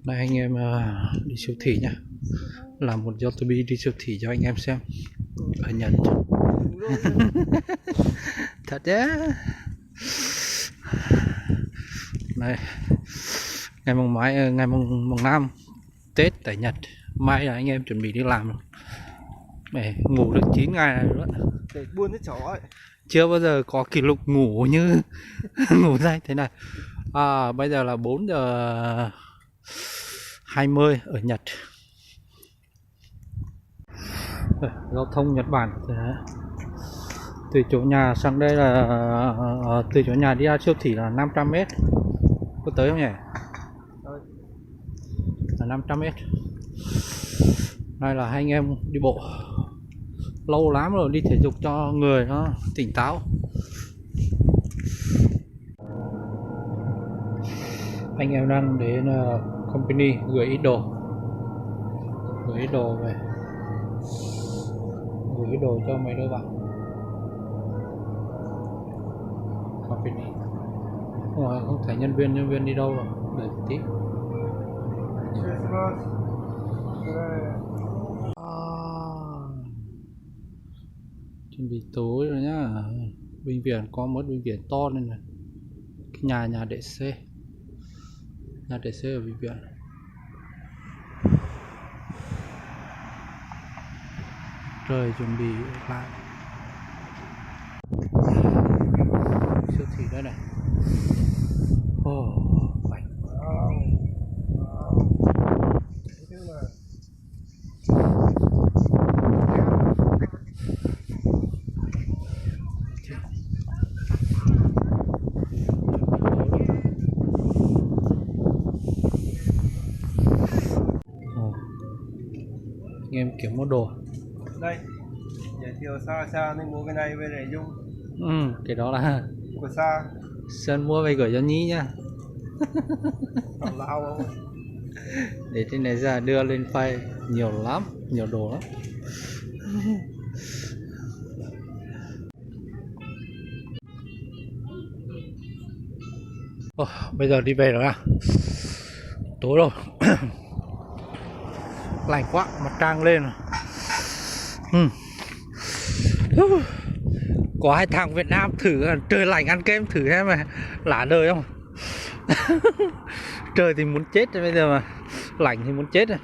Đây anh em đi siêu thị nhá. Làm một YouTuber đi siêu thị cho anh em xem ở Nhật. Thật đấy. Này, ngày mùng 5 Tết tại Nhật. Mai là anh em chuẩn bị đi làm rồi. Mẹ ngủ được 9 ngày này nữa. Để buôn với cháu ấy. Chưa bao giờ có kỷ lục ngủ như ngủ dậy thế này. Bây giờ là 4 giờ 20 ở Nhật. Giao thông Nhật Bản thế đấy. Từ chỗ nhà sang đây là từ chỗ nhà đi ra siêu thị là 500m. Có tới không nhỉ? Là 500m. Đây là hai anh em đi bộ. Lâu lắm rồi, đi thể dục cho người nó tỉnh táo. Anh em đang đến company gửi ít đồ. Gửi ít đồ về. Gửi ít đồ cho mấy đứa bạn. Company. Không thấy nhân viên đi đâu rồi. Đợi một tí. Chuẩn bị tối rồi nhá. Bệnh viện có một bệnh viện to nên là cái nhà để xe. Nhà để xe ở bệnh viện. Trời chuẩn bị lại. Siêu thị đây này. Bánh. Anh em kiếm mua đồ. Đây, giới thiệu Sa nên mua cái này về để dùng. Cái đó là Của Sa. Sơn mua về gửi cho Nhi nha. Tào lao không? Để trên này ra đưa lên file nhiều lắm, nhiều đồ lắm. Bây giờ đi về rồi à? Tối rồi. Lạnh quá, mặt trăng lên rồi. Có hai thằng Việt Nam thử trời lạnh ăn kem thử xem mà lả đời không? Trời thì muốn chết bây giờ mà lạnh thì muốn chết rồi.